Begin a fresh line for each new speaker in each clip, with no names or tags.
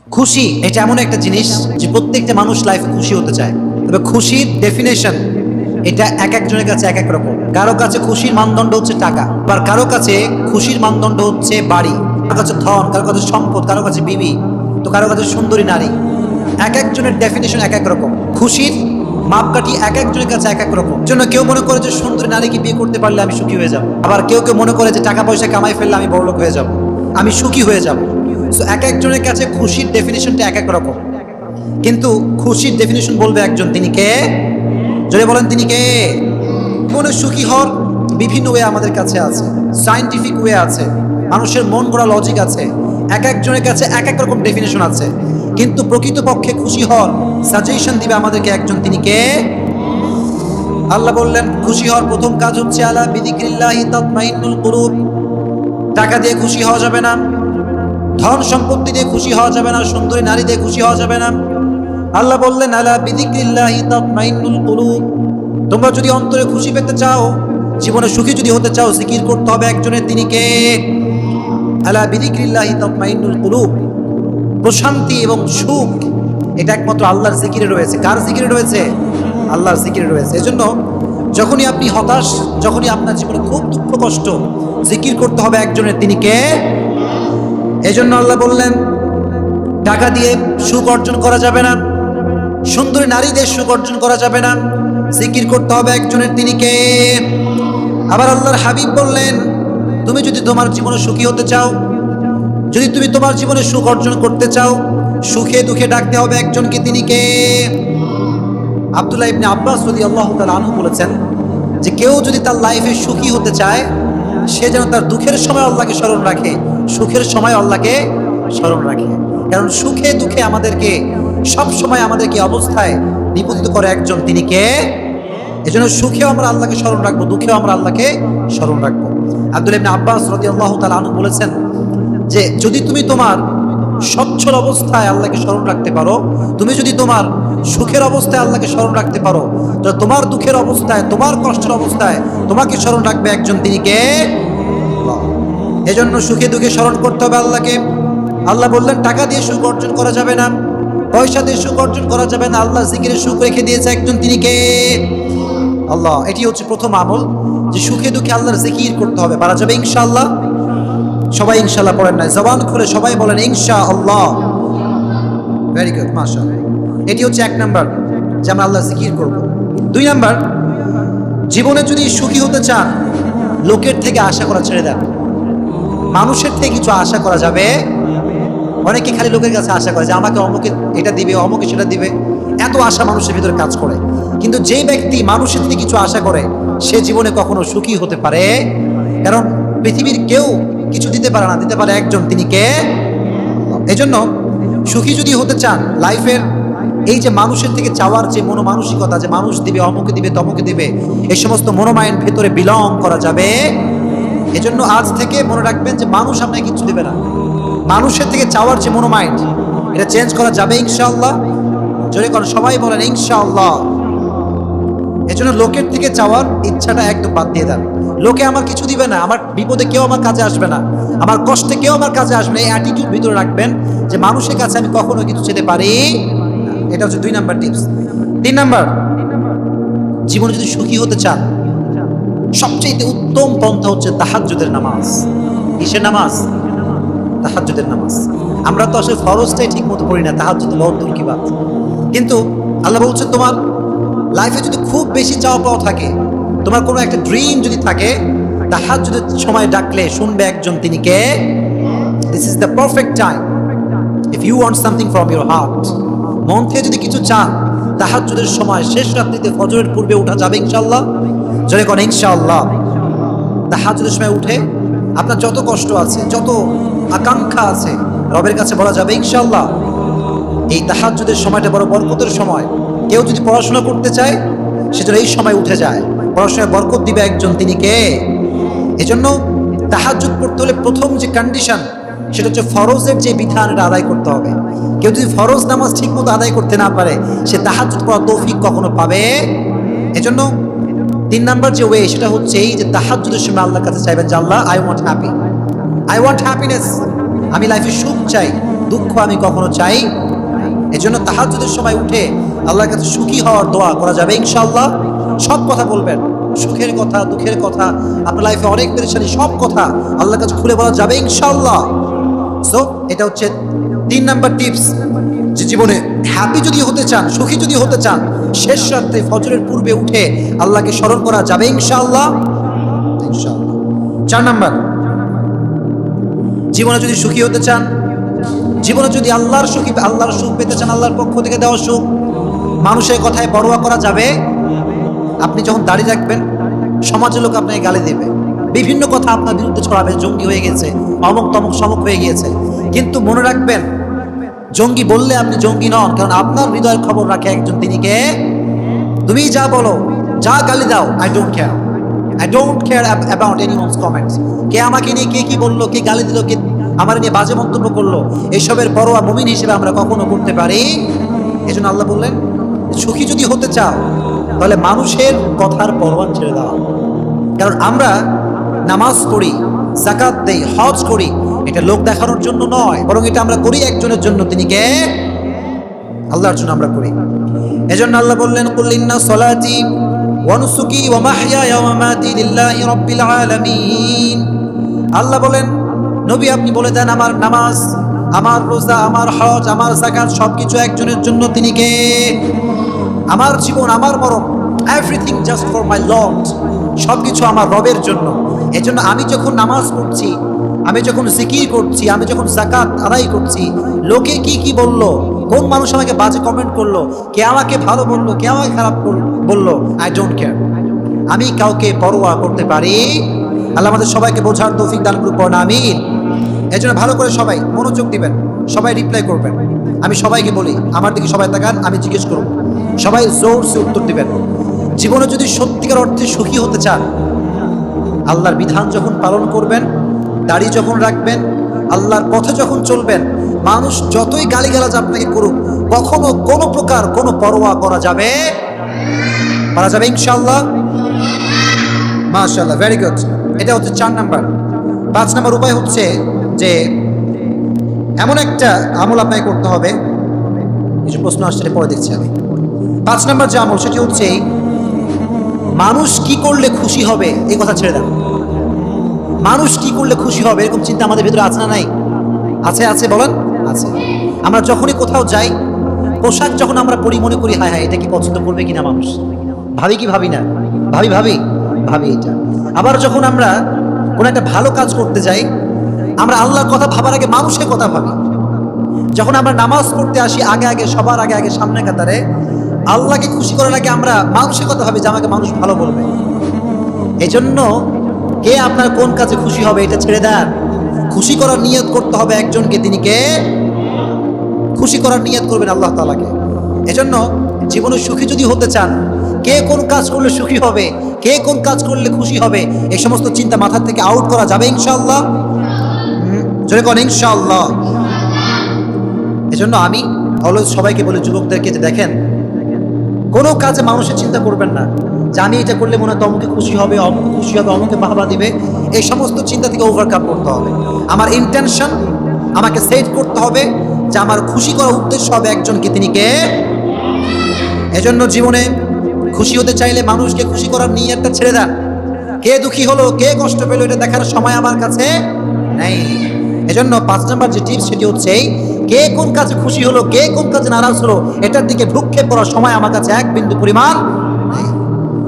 খুশি এটা এমন একটা জিনিস যে প্রত্যেকটা মানুষ লাইফে খুশি হতে চায়, তবে খুশির ডেফিনেশন এটা এক একজনের কাছে এক এক রকম। কারো কাছে খুশির মানদণ্ড হচ্ছে টাকা, আবার কারো কাছে খুশির মানদণ্ড হচ্ছে বাড়ি, কারো কাছে ধন, কারো কাছে সম্পদ, কারো কাছে বিবি, তো কারো কাছে সুন্দরী নারী। এক একজনের ডেফিনেশন এক এক রকম। খুশির মাপকাঠি এক একজনের কাছে এক এক রকম। জন্য কেউ মনে করে যে সুন্দরী নারীকে বিয়ে করতে পারলে আমি সুখী হয়ে যাব, আবার কেউ কেউ মনে করে যে টাকা পয়সা কামাই ফেললে আমি বড়লোক হয়ে যাব, আমি সুখী হয়ে যাব। সো এক একজনের কাছে খুশির ডেফিনেশনটা এক এক রকম। কিন্তু খুশির ডেফিনেশন বলবে একজন, তিনি কে? জোরে বলেন, তিনি কে? মনে সুখী হওয়ার বিভিন্ন ওয়ে আমাদের কাছে আছে, সায়েন্টিফিক ওয়ে আছে, মানুষের মন গড়া লজিক আছে, এক একজনের কাছে এক এক রকম ডেফিনেশন আছে। কিন্তু প্রকৃতপক্ষে খুশি হওয়ার সাজেশন দিবে আমাদেরকে একজন, তিনি কে? আল্লাহ বললেন খুশি হওয়ার প্রথম কাজ হচ্ছে আলা বিযিকরিল্লাহি তাতমাইন্নুল কুলুব। টাকা দিয়ে খুশি হওয়া যাবে না, ধন সম্পত্তি দিয়ে খুশি হওয়া যাবে না, সুন্দরী নারী দিয়ে খুশি হওয়া যাবে না। আল্লাহ বললেন আলা বিযিকরিল্লাহি তাতমাইন্নুল কুলুব। তোমরা যদি অন্তরে খুশি পেতে চাও, জীবনে সুখী যদি হতে চাও, জিকির করতে হবে একজনের, তিনি কে? আলা বিযিকরিল্লাহি তাতমাইন্নুল কুলুব। প্রশান্তি এবং সুখ এটা একমাত্র আল্লাহর জিকিরে রয়েছে। কার জিকিরে রয়েছে? আল্লাহর জিকিরে রয়েছে। এজন্য যখনই আপনি হতাশ, যখনই আপনার জীবনে খুব দুঃখ কষ্ট, জিকির করতে হবে একজনের, তিনি কে? এজন্য আল্লাহ বললেন টাকা দিয়ে সুখ অর্জন করা যাবে না, সুন্দরী নারীদের সুখ অর্জন করা যাবে না, জিকির করতে হবে একজনের, তিনি কে? আবার আল্লাহর হাবিব বললেন তুমি যদি তোমার জীবনে সুখী হতে চাও, যদি তুমি তোমার জীবনে সুখ অর্জন করতে চাও, সুখে দুঃখে ডাকতে হবে একজনকে, তিনি কে? আব্দুল্লাহ ইবনে আব্বাস রাদিয়াল্লাহু তাআলা আনহু বলেছেন যে কেউ যদি তার লাইফে সুখী হতে চায়, সে যেন তার দুঃখের সময় আল্লাহকে স্মরণ রাখে, সুখের সময় আল্লাহকে স্মরণ রাখে। কারণ সুখে দুঃখে আমাদেরকে সব সময় আমাদেরকে অবস্থায় নিপতিত করে একজন, তিনি কে? এজন্য সুখেও আমরা আল্লাহকে স্মরণ রাখবো, দুঃখেও আমরা আল্লাহকে স্মরণ রাখবো। আব্দুল্লাহ ইবনে আব্বাস রাদিয়াল্লাহু তাআলা আনহু বলেছেন যে যদি তুমি তোমার সচ্ছল অবস্থায় আল্লাহকে স্মরণ রাখতে পারো, তুমি যদি তোমার সুখের অবস্থায় আল্লাহকে স্মরণ রাখতে পারো, তো তোমার দুঃখের অবস্থায়, তোমার কষ্টের অবস্থায় তোমাকে স্মরণ রাখবে একজন, তিনি কে? আল্লাহ। এজন্য সুখে দুঃখে স্মরণ করতে হবে আল্লাহকে। আল্লাহ বললেন টাকা দিয়ে সুখ অর্জন করা যাবে না, পয়সা দিয়ে সুখ অর্জন করা যাবে না, আল্লাহ জিকিরে সুখ রেখে দিয়েছে একজন, তিনি কে? আল্লাহ। এটি হচ্ছে প্রথম আমল, যে সুখে দুঃখে আল্লাহর জিকির করতে হবে। পারা যাবে ইনশাআল্লাহ? সবাই ইনশাআল্লাহ পড়েন না, জবান খুলে সবাই বলেন ইনশাআল্লাহ। ভেরি গুড, মাশাআল্লাহ। এটি হচ্ছে এক নাম্বার, যে আমরা আল্লাহর জিকির করব। দুই নাম্বার, জীবনে যদি সুখী হতে চান, লোকের থেকে আশা করা ছেড়ে দেন। মানুষের থেকে কিছু আশা করা যাবে। অনেকে খালি লোকের কাছে আশা করে যে আমাকে অমুকে এটা দিবে, অমুকে সেটা দিবে, এত আশা মানুষের ভিতরে কাজ করে। কিন্তু যে ব্যক্তি মানুষের থেকে কিছু আশা করে, সে জীবনে কখনো সুখী হতে পারে। কারণ পৃথিবীর কেউ কিছু দিতে পারে না, দিতে পারে একজন, তিনি কে? এজন্য সুখী যদি হতে চান লাইফের, এই যে মানুষের থেকে চাওয়ার যে মনোমানসিকতা, যে মানুষ দিবে, অমুকে দিবে, তমুকে দিবে, এই সমস্ত মনোমাইন্ড ভেতরে বিলং করা যাবে। এজন্য আজ থেকে মনে রাখবেন যে মানুষ আপনাকে কিছু দেবে না। মানুষের থেকে চাওয়ার যে মনোমাইন্ড, এটা চেঞ্জ করা যাবে ইনশাআল্লাহ। জোরে করে সবাই বলেন ইনশাআল্লাহ। এজন্য লোকের থেকে চাওয়ার ইচ্ছাটা একদম বাদ দিয়ে দেন। লোকে আমার কিছু দিবে না, আমার বিপদে কেউ আমার কাজে আসবে না, আমার কষ্টে কেউ আমার কাজে আসবে না, এই অ্যাটিটিউড ভিতরে রাখবেন যে মানুষের কাছে আমি কখনো কিছু চেতে পারি না। এটা হচ্ছে 2 নাম্বার টিপস। 3 নাম্বার, জীবনে যদি সুখী হতে চান, সবচেয়ে উত্তম পন্থা হচ্ছে তাহাজ্জুদের নামাজ। কিসের নামাজ? তাহাজ্জুদের নামাজ। আমরা তো আসলে ফরজটাই ঠিক মতো পড়ি না, তাহাজ্জুদ বহুত দূর কি বাত। কিন্তু আল্লাহ বলছেন তোমার লাইফে যদি খুব বেশি চাওয়া পাওয়া থাকে, তোমার কোনো একটা ড্রিম যদি থাকে, তাহাজ্জুদের সময় ডাকলে শুনবে একজন, তিনি কে? This is the perfect time if you want something from your heart. মন থেকে যদি কিছু চান, তাহাজ্জুদের সময় শেষ রাত্রিতে ফজরের পূর্বে উঠা যাবে ইনশাআল্লাহ। জোরে কোন ইনশাআল্লাহ। তাহাজ্জুদের সময় উঠে আপনার যত কষ্ট আছে, যত আকাঙ্ক্ষা আছে, রবের কাছে বলা যাবে ইনশাআল্লাহ। এই তাহাজ্জুদের সময়টা বড় বরকতের সময়। কেউ যদি পড়াশোনা করতে চায়, সেজন্য এই সময় উঠে যায়, পড়াশোনায় বরকত দিবে একজন, তিনি কে? এজন্য তাহাজ্জুদ পড়তে হলে প্রথম যে কন্ডিশন, সেটা হচ্ছে ফরজের যে বিধান, এটা আদায় করতে হবে। কেউ যদি ফরজ নামাজ ঠিক মতো আদায় করতে না পারে, সে তাহাজ্জুদ পড়ার তৌফিক কখনো পাবে। এজন্য 3 নাম্বার যে ওয়ে, সেটা হচ্ছে এই যে তাহাজ্জুদের সময় আল্লাহর কাছে চাইবেন যে Allah, I want happy, I want happiness, আমি লাইফে সুখ চাই, দুঃখ আমি কখনো চাই। এজন্য তাহাজ্জুদের সময় উঠে আল্লাহর কাছে সুখী হওয়ার দোয়া করা যাবে ইনশাআল্লাহ। সব কথা বলবেন, সুখের কথা, দুঃখের কথা, আপনার লাইফে অনেক পেরেশানি, সব কথা আল্লাহর কাছে খুলে বলা যাবে ইনশাআল্লাহ। সো এটা হচ্ছে 3 নাম্বার টিপস, যে জীবনে হ্যাপি যদি হতে চান, সুখী যদি হতে চান, শেষ রাত্রে ফজরের পূর্বে উঠে আল্লাহকে স্মরণ করা যাবে ইনশাআল্লাহ। ইনশাআল্লাহ। 4 নাম্বার, জীবনে যদি সুখী হতে চান, জীবনে যদি আল্লাহর সুখ পেতে চান, আল্লাহর পক্ষ থেকে দেওয়া সুখ, মানুষের কথায় পরোয়া করা যাবে। আপনি যখন দাঁড়িয়ে রাখবেন, সমাজের লোক আপনাকে গালি দেবে, বিভিন্ন কথা আপনার বিরুদ্ধে ছড়াবে, জঙ্গি হয়ে গেছে, অমুক তমুক সমুক হয়ে গিয়েছে। কিন্তু মনে রাখবেন, জঙ্গি বললে আপনি জঙ্গি নন, কারণ আপনার হৃদয়ের খবর রাখে একজন, তিনি কে? তুমি যা বলো, যা গালি দাও, I don't care about anyone's comments. কে আমাকে নিয়ে কে কি বললো, কে গালি দিল, কে আমার নিয়ে বাজে মন্তব্য করলো, এসবের পরোয়া মুমিন হিসেবে আমরা কখনো করতে পারি। এজন্য আল্লাহ বললেন, সুখী যদি হতে চাও তাহলে মানুষের কথার পরোয়া ছেড়ে দাও। কারণ আমরা নামাজ পড়ি, যাকাত দেই, হজ করি, এটা লোক দেখানোর জন্য নয়, বরং এটা আমরা করি একজনের জন্য, তিনি কে? আল্লাহর জন্য আমরা করি। এজন্য আল্লাহ বললেন, কুল ইন্না সলাতি ওয়া নুসুকি ওয়া মাহইয়ায়া ওয়া মামাতি লিল্লাহি রাব্বিল আলামিন। আল্লাহ বলেন, নবী আপনি বলে দেন, আমার নামাজ, আমার রোজা, আমার হজ, আমার যাকাত সবকিছু একজনের জন্য, তিনি কে? আমার জীবন, আমার মরণ, everything just for my lord, সবকিছু আমার রবের জন্য। এজন্য আমি যখন নামাজ পড়ছি, আমি যখন জিকির করছি, আমি যখন যাকাত আদায় করছি, লোকে কি কি বললো, কোন মানুষ আমাকে বাজে কমেন্ট করলো, কে আমাকে ভালো বললো, কে আমাকে খারাপ বললো, আই ডোন্ট কেয়ার। আমি কাউকে পরোয়া করতে পারি। আল্লাহ আমাদের সবাইকে বোঝার তৌফিক দান করুন, পড়না আমিন। এই জন্য ভালো করে সবাই মনোযোগ দিবেন, সবাই রিপ্লাই করবেন। আমি সবাইকে বলি, আমার দিকে সবাই তাকান, আমি জিজ্ঞেস করব, সবাই জোরসে উত্তর দিবেন। জীবনে যদি সত্যিকার অর্থে সুখী হতে চান, আল্লাহর বিধান যখন পালন করবেন, দাড়ি যখন রাখবেন, আল্লাহর পথে যখন চলবেন, মানুষ যতই গালিগালাজ আপনাকে করুক, কখনো কোনো প্রকার কোনো পরোয়া করা যাবে ইনশাআল্লাহ। মাশাআল্লাহ, ভেরি গুড। এটা হচ্ছে 4 নাম্বার। 5 নাম্বার উপায় হচ্ছে যে এমন একটা আমল আপনাকে করতে হবে, কিছু প্রশ্ন আসছে পরে দেখছি আমি। 5 নাম্বার যে আমল, সেটি হচ্ছে মানুষ কি করলে খুশি হবে এই কথা ছেড়ে দেন। মানুষ কি করলে খুশি হবে এরকম চিন্তা আমাদের ভিতরে আছে না নাই? আছে বলেন, আছে। আমরা যখনই কোথাও যাই, পোশাক যখন আমরা পরি, মনে করি হায় হায় এটা কি পছন্দ করবে কিনা মানুষ, ভাবি কি ভাবি না? ভাবি এটা। আবার যখন আমরা কোনো একটা ভালো কাজ করতে যাই, আমরা আল্লাহর কথা ভাবার আগে মানুষের কথা ভাবি। যখন আমরা নামাজ পড়তে আসি, আগে সবার আগে সামনে কাতারে, আল্লাহকে খুশি করার আগে আমরা মানুষের কথা ভাবি যে আমাকে মানুষ ভালো বলবে। এই জন্য কে আপনার কোন কাজে খুশি হবে এটা ছেড়ে দেন। খুশি করার নিয়ত করতে হবে একজনকে, তিনি কে? খুশি করার নিয়ত করবেন আল্লাহ তাআলাকে। এজন্য জীবনে সুখী যদি হতে চান, কে কোন কাজ করলে সুখী হবে, কে কোন কাজ করলে খুশি হবে, এই সমস্ত চিন্তা মাথা থেকে আউট করা যাবে ইনশাআল্লাহ। জোরে কোন ইনশাআল্লাহ। এজন্য আমি অলওয়েজ সবাইকে বলি, যুবকদেরকে, যে দেখেন, কোনো কাজে মানুষের চিন্তা করবেন না যে আমি এটা করলে মনে হয় অমুকে খুশি হবে, অমুকে খুশি হবে, অমুকে বাহবা দিবে। এই সমস্ত চিন্তা থেকে ওভারকাম করতে হবে। আমার ইন্টেনশন আমাকে সেট করতে হবে যে আমার খুশি করার উদ্দেশ্য হবে একজনকে, তিনি কে? এজন্য জীবনে খুশি হতে চাইলে মানুষকে খুশি করার নিয়তটা ছেড়ে দেন। কে দুঃখী হলো, কে কষ্ট পেলো, এটা দেখার সময় আমার কাছে নেই। এজন্য 5 নাম্বার যে টিপস, সেটি হচ্ছে কে কোন কাজে খুশি হলো, কে কোন কাজে নারাজ হলো, এটার দিকে ভ্রুক্ষেপ করার সময় আমার কাছে 1 বিন্দু পরিমাণ নেই।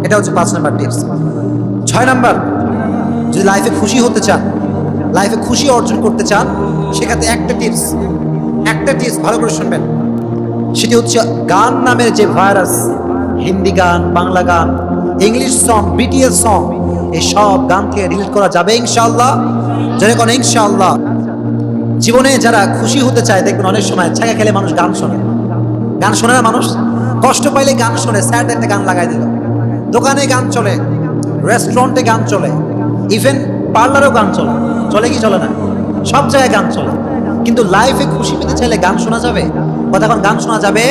এটা হচ্ছে 5 নাম্বার টিপস। 6 নাম্বার, যদি লাইফে খুশি হতে চান, লাইফে খুশি অর্জন করতে চান, সেক্ষেত্রে একটা টিপস ভালো করে শুনবেন। সেটি হচ্ছে গান নামের যে ভাইরাস, হিন্দি গান, বাংলা গান, ইংলিশ সং, বিটিএস সং, এই সব গান থেকে ডিলিট করা যাবে ইনশাআল্লাহ। যারা কোন ইনশাআল্লাহ। জীবনে যারা খুশি হতে চায়, দেখবেন অনেক সময় ছাগা খেলে মানুষ গান শোনে না, মানুষ কষ্ট পাইলে গান শোনে, স্যাড একটা গান লাগাই দিল, দোকানে গান চলে, রেস্টুরেন্টে গান চলে, ইভেন পার্লারেও গান চলে কি চলে না? সব জায়গায় গান চলে। কিন্তু লাইফে খুশি পেতে চাইলে গান শোনা যাবে? কতক্ষণ গান শোনা যাবে?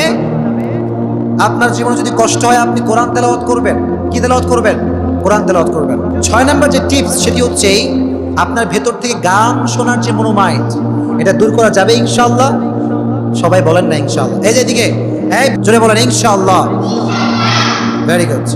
আপনার জীবনে যদি কষ্ট হয়, আপনি কোরআন তেলাওয়াত করবেন। কি তেলাওয়াত করবেন? কোরআন তেলাওয়াত করবেন। 6 নাম্বার যে টিপস, সেটি হচ্ছে আপনার ভেতর থেকে গান শোনার যে মনোমাইন্ড, এটা দূর করা যাবে ইনশাআল্লাহ? সবাই বলেন না ইনশাআল্লাহ। এই যে এদিকে, এই জোরে বলেন ইনশাআল্লাহ। Very good.